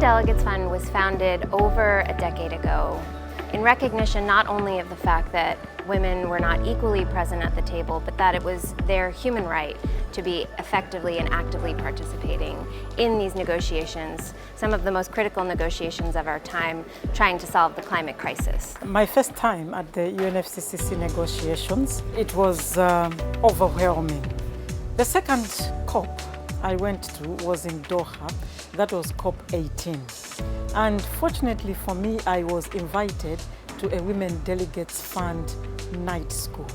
Delegates Fund was founded over a decade ago in recognition not only of the fact that women were not equally present at the table, but that it was their human right to be effectively and actively participating in these negotiations, some of the most critical negotiations of our time, trying to solve the climate crisis. My first time at the UNFCCC negotiations, it was overwhelming. The second COP I went to was in Doha. That was COP 18. And fortunately for me, I was invited to a Women Delegates Fund night school.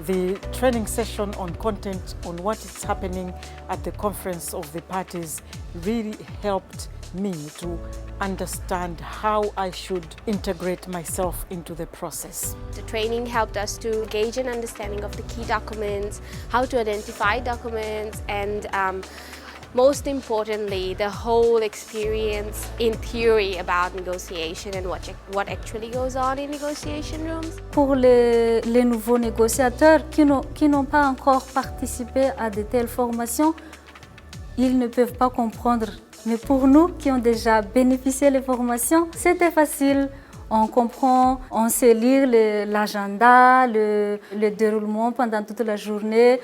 The training session on content on what is happening at the Conference of the Parties really helped me to understand how I should integrate myself into the process. The training helped us to gauge an understanding of the key documents, how to identify documents, and most importantly, the whole experience in theory about negotiation and what actually goes on in negotiation rooms. Pour les nouveaux négociateurs qui n'ont pas encore participé à de telles formations, ils ne peuvent pas comprendre. Mais pour nous qui ont déjà bénéficié des formations, c'était facile. On comprend, on sait lire l'agenda, le déroulement pendant toute la journée.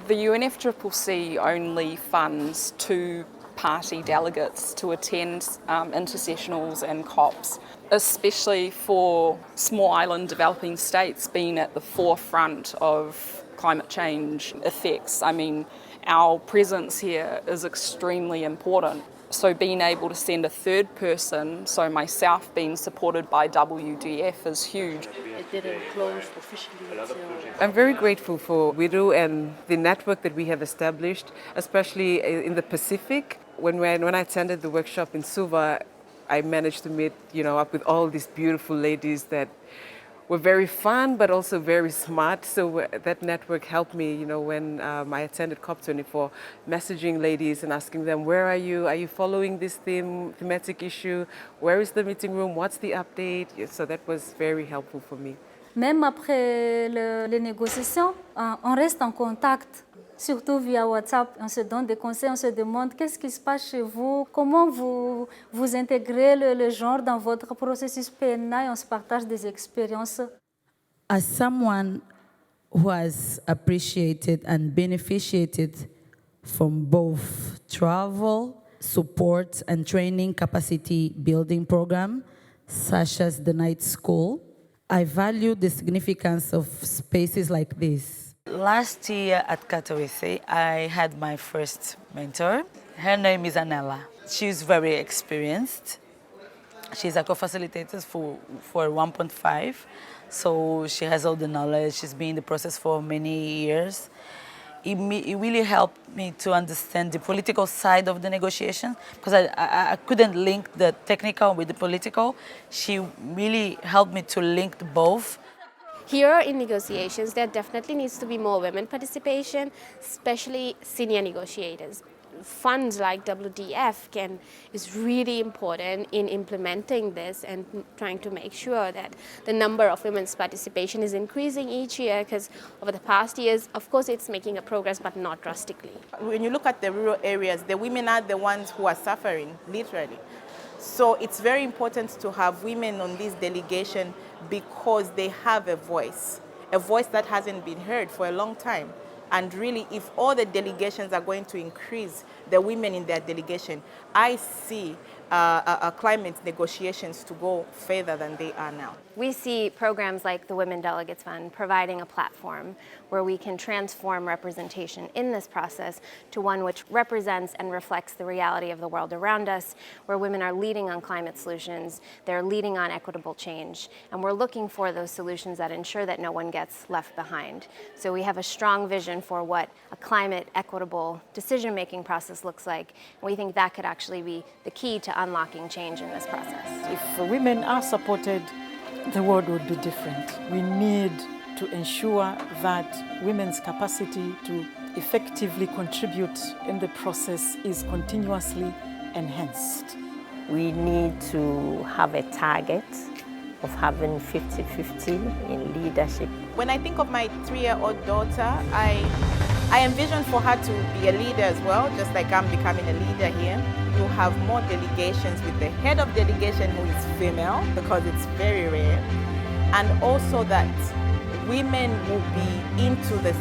The UNFCCC only funds two party delegates to attend intersessionals and COPs, especially for small island developing states being at the forefront of climate change effects. I mean, our presence here is extremely important. So being able to send a third person, so myself being supported by WDF, is huge. It didn't close officially until... I'm very grateful for Widow and the network that we have established, especially in the Pacific. When I attended the workshop in Suva, I managed to meet up with all these beautiful ladies that were very fun but also very smart. So that network helped me, when I attended COP24, messaging ladies and asking them, where are you? Are you following this thematic issue? Where is the meeting room? What's the update? So that was very helpful for me. Même après les négociations, on reste en contact, surtout via WhatsApp. On se donne des conseils, on se demande qu'est-ce qui se passe chez vous, comment vous intégrez le genre dans votre processus PNA, et on se partage des expériences. As someone who has appreciated and benefited from both travel, support, and training capacity building program, such as the night school, I value the significance of spaces like this. Last year at Katowice, I had my first mentor. Her name is Anela. She's very experienced. She's a co-facilitator for 1.5, so she has all the knowledge. She's been in the process for many years. It really helped me to understand the political side of the negotiation, because I couldn't link the technical with the political. She really helped me to link both. Here in negotiations, there definitely needs to be more women participation, especially senior negotiators. Funds like WDF is really important in implementing this and trying to make sure that the number of women's participation is increasing each year, because over the past years, of course, it's making a progress, but not drastically. When you look at the rural areas, the women are the ones who are suffering, literally. So it's very important to have women on this delegation because they have a voice that hasn't been heard for a long time. And really, if all the delegations are going to increase the women in their delegation, I see climate negotiations to go further than they are now. We see programs like the Women Delegates Fund providing a platform where we can transform representation in this process to one which represents and reflects the reality of the world around us, where women are leading on climate solutions, they're leading on equitable change, and we're looking for those solutions that ensure that no one gets left behind. So we have a strong vision for what a climate equitable decision-making process looks like, and we think that could actually be the key to unlocking change in this process. If women are supported, the world would be different. We need to ensure that women's capacity to effectively contribute in the process is continuously enhanced. We need to have a target of having 50-50 in leadership. When I think of my 3-year-old daughter, I I envision for her to be a leader as well, just like I'm becoming a leader here. You'll have more delegations with the head of delegation who is female, because it's very rare. And also that women will be into the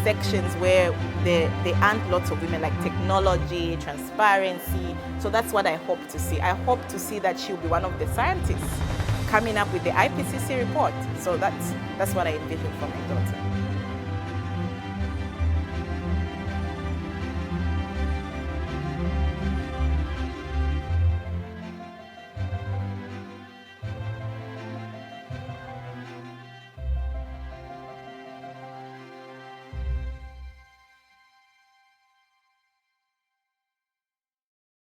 sections where there aren't lots of women, like technology, transparency. So that's what I hope to see. I hope to see that she'll be one of the scientists coming up with the IPCC report. So that's what I envision for my daughter.